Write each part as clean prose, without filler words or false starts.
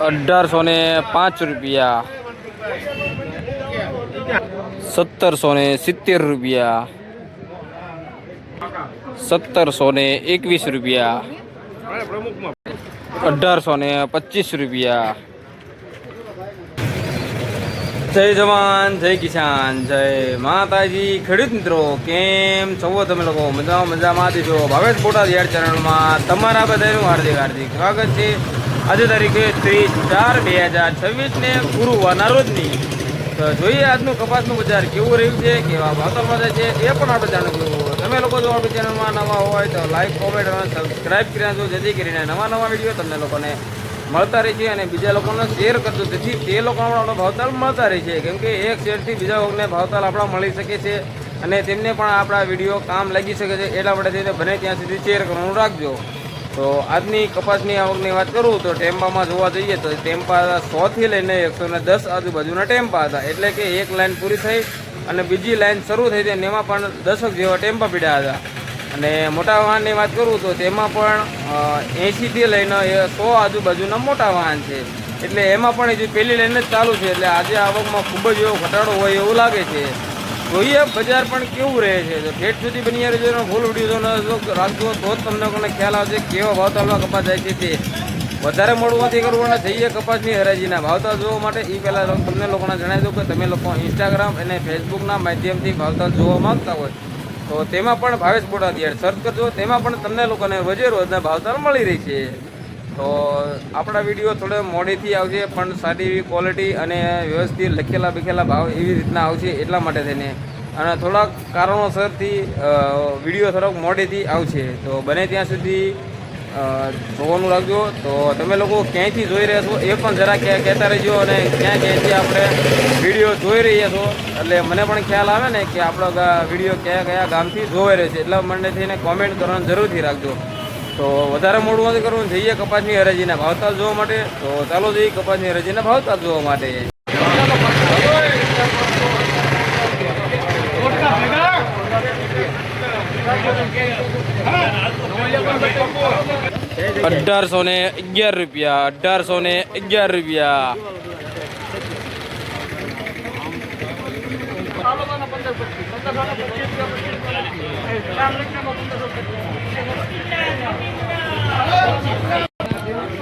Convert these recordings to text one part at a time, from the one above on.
1805 रुपया, 1770 रुपया, 1721 रुपया, 1825 रुपया। जय जवान जय किसान जय माताजी। ખેડૂત મિત્રો કેમ છો તમે લોકો? મજામાં છો? ભાવેશ બોટાદ યાર ચેનલમાં તમારા બધાનું હાર્દિક સ્વાગત છે। આજે તારીખે 30/4/2026 ને ગુરુવારના રોજની તો જોઈએ આજનું કપાસનું બજાર કેવું રહ્યું છે, કેવા ભાવતાલમાં જાય છે એ પણ આપણે જાણવું। તમે લોકો જો આપણી ચેનલમાં નવા હોય તો લાઈક કોમેન્ટ અને સબસ્ક્રાઈબ કરી નાખજો, જેથી કરીને નવા વિડીયો તમને લોકોને મળતા રહે છે અને બીજા લોકોને શેર કરજો, જેથી તે લોકોને આપણો ભાવતાલ મળતા રહે છે। કેમ કે એક શેરથી બીજા લોકોને ભાવતાલ આપણા મળી શકે છે અને તેમને પણ આપણા વિડીયો કામ લાગી શકે છે। એટલા માટે થઈને બને ત્યાં સુધી શેર કરવાનું રાખજો। તો આજની કપાસની આવકની વાત કરું તો ટેમ્પામાં જોવા જઈએ તો ટેમ્પા 100થી લઈને 110 આજુબાજુના ટેમ્પા હતા, એટલે કે એક લાઈન પૂરી થઈ અને બીજી લાઈન શરૂ થઈ હતી, એમાં પણ 10 જેવા ટેમ્પા પીડ્યા હતા। અને મોટા વાહનની વાત કરું તો તેમાં પણ 80થી લઈને 100 આજુબાજુના મોટા વાહન છે, એટલે એમાં પણ હજી પહેલી લાઈન જ ચાલુ છે। એટલે આજે આવકમાં ખૂબ જ એવો ઘટાડો હોય એવું લાગે છે। જોઈએ બજાર પણ કેવું રહે છે, તો ઠેઠ સુધી બની રહેજો, ફૂલ વિડીયો રાખજો તો જ તમને કોને ખ્યાલ આવશે કેવા ભાવતાલમાં કપાસ જાય છે તે। વધારે મોડું નથી કરવું અને જઈએ કપાસની હરાજીના ભાવતાલ જોવા માટે। એ પહેલાં તમને લોકોને જણાવી દઉં કે તમે લોકો ઇન્સ્ટાગ્રામ અને ફેસબુકના માધ્યમથી ભાવતાલ જોવા માગતા હોય તો તેમાં પણ ભાવેશ બોટાદ યાર સર્ચ કરજો, તેમાં પણ તમને લોકોને રોજે રોજના ભાવતાલ મળી રહી છે। તો આપણા વિડીયો થોડે મોડેથી આવશે પણ સારી એવી ક્વોલિટી અને વ્યવસ્થિત લખેલા ભાવ એવી રીતના આવશે, એટલા માટે થઈને અને થોડાક કારણોસરથી વિડીયો થોડોક મોડેથી આવશે। તો બને ત્યાં સુધી જોવાનું રાખજો। તો તમે લોકો ક્યાંયથી જોઈ રહ્યા છો એ પણ જરા કહેતા રહેજો અને ક્યાંયથી આપણે વિડીયો જોઈ રહ્યા છો, એટલે મને પણ ખ્યાલ આવે ને કે આપણો વિડીયો કયા ગામથી જોવાઈ રહ્યો છે, એટલા માટે થઈને કોમેન્ટ કરવાનું જરૂરથી રાખજો। તો વધારે મોડું નથી કરવું, જઈએ કપાસની હરાજીના ભાવતાલ જોવા માટે। તો ચાલો જઈએ કપાસની હરાજીના ભાવતાલ જોવા માટે। 1811 रुपया, 1811 रुपया,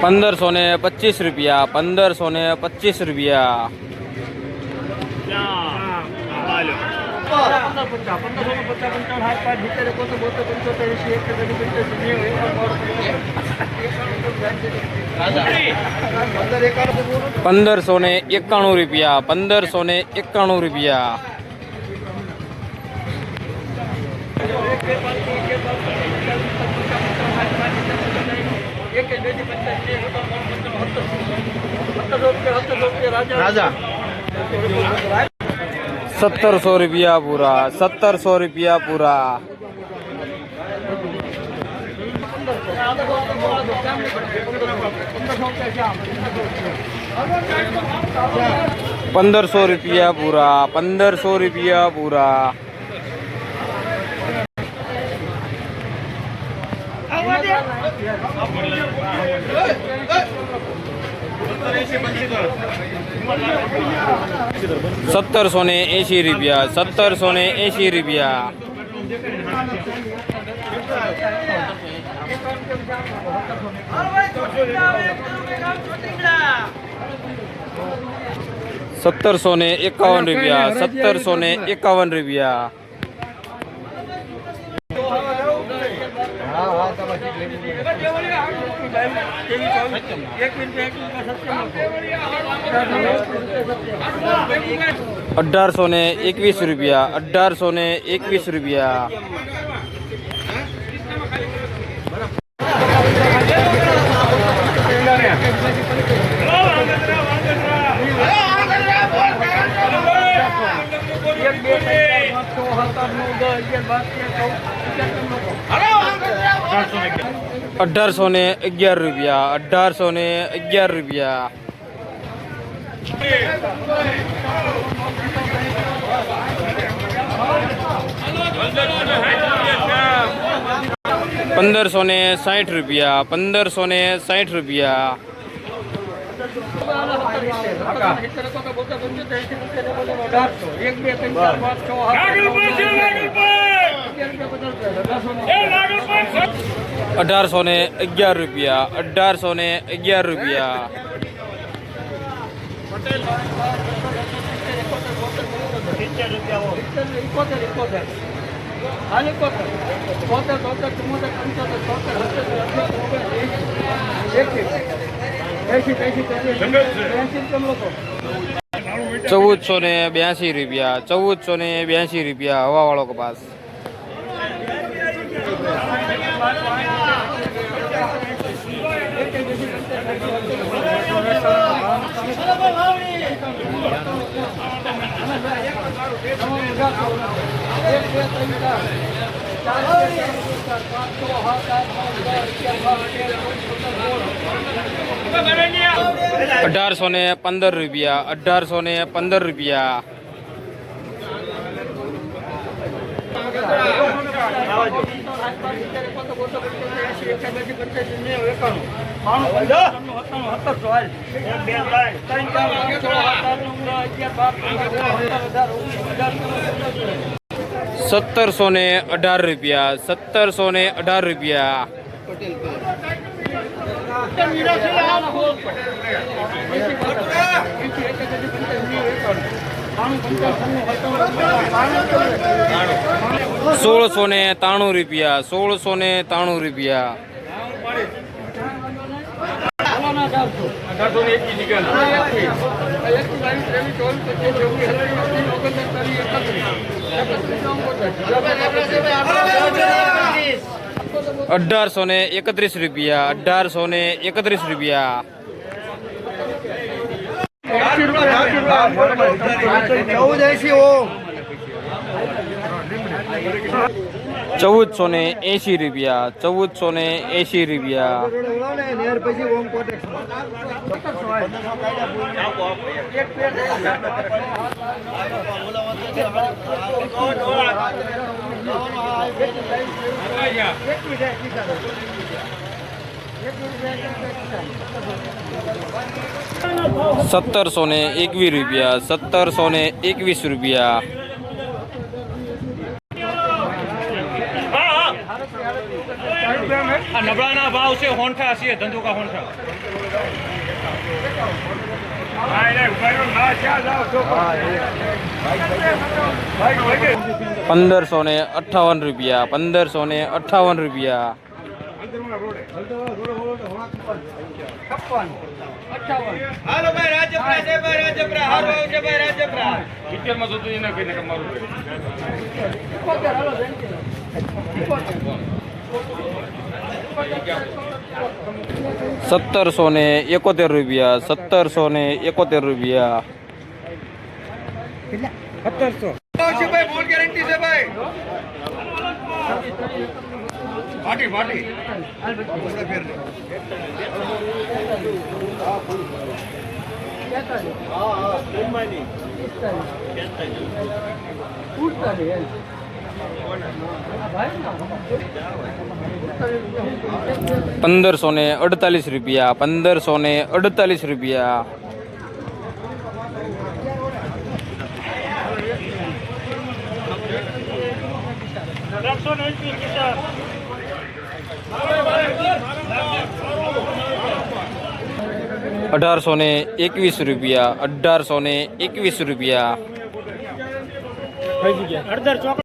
1525 रुपया, 1525 रुपया, 1591 रुपया, 1591 रुपया, 1700 रुपया पूरा, 1700 रुपया पूरा, 1500 रुपया पूरा, 1500 रुपया पूरा, 1780 रुपया, 1780 रुपया, 1751 रुपया, 1751 रुपया, 1821 रुपया, 1821 रुपया, 1811 रुपया, 1811 रुपया, 1560 रुपया, 1560 रुपया, ₹1811 ₹1811 ₹1482 હવા વાળો કપાસ. ₹1815 ₹1718 ₹1693 ₹1831 ₹1721 નબળાના ભાવ છે હોંઠા છે ધંધુકા હોંઠા 1558 હાલો ભાઈ રાજપરા છે ભાઈ રાજપરા હારો છે ભાઈ રાજપરા 70 માં જોતું એને કઈને તમારું ₹1771 છે ભાઈ ફૂલ ગેરંટી છે ભાઈ પાટી પાટી 1548 રૂપિયા. ₹1821 ₹1821 ₹1808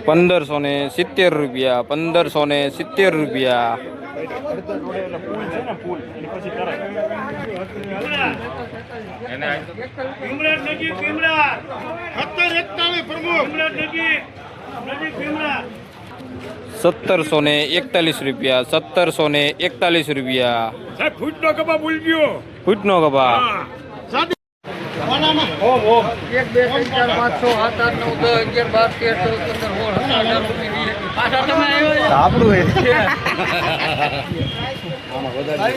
₹1570 ₹1541 ₹1741 ₹1741 સાહેબ ફૂટનો કપા ભૂલ ગયો ફૂટનો કપા એક બે ત્રણ ચાર પાંચ છ સાત આઠ નવ દસ અગિયાર બાર તેર ચૌદ પંદર સોળ સત્તર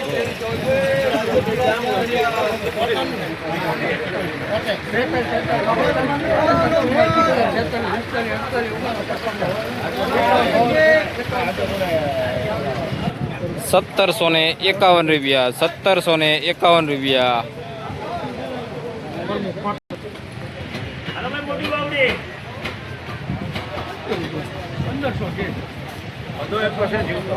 અઢાર ઓગણીસ વીસ પાછા તમે ₹1751 હાલો ભાઈ મોટી બાવડી 1500 કે બધો 1% જીવતો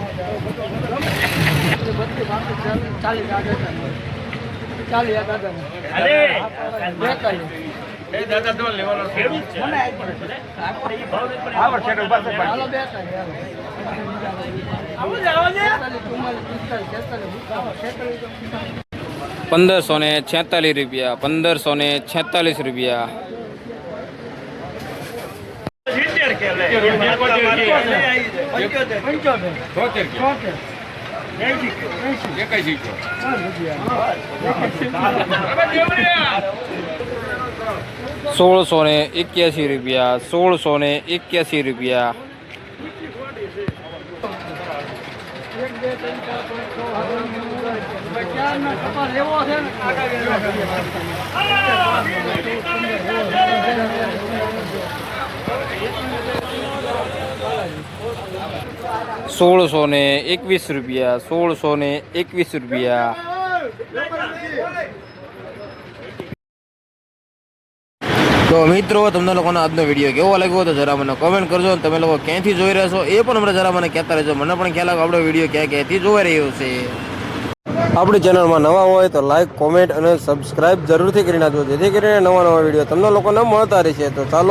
અરે એ દાદા તો લેવાનો ખેડૂત છે આ વર્ષે તો પાસે ₹1546 સિત્તેર કે લે ₹1681 એક બે ત્રણ ચાર પાંચ છ સાત આઠ નવ દસ ચાર ના કપા લેવો છે ને ₹1621 તો મિત્રો તમને લોકોનો આજનો વિડીયો કેવો લાગ્યો તો જરા મને કોમેન્ટ કરજો અને તમે લોકો ક્યાંથી જોઈ રહ્યા છો એ પણ અમને જરા મને કહેતા રહેજો મને પણ ખ્યાલ આવે આપણો વિડીયો ક્યાંથી જોઈ રહ્યો છે આપણી ચેનલમાં નવા હોય તો લાઈક કોમેન્ટ અને સબસ્ક્રાઇબ જરૂરથી કરી નાખજો જેથી કરીને નવા વિડીયો તમને લોકોને મળતા રહેશે તો ચાલો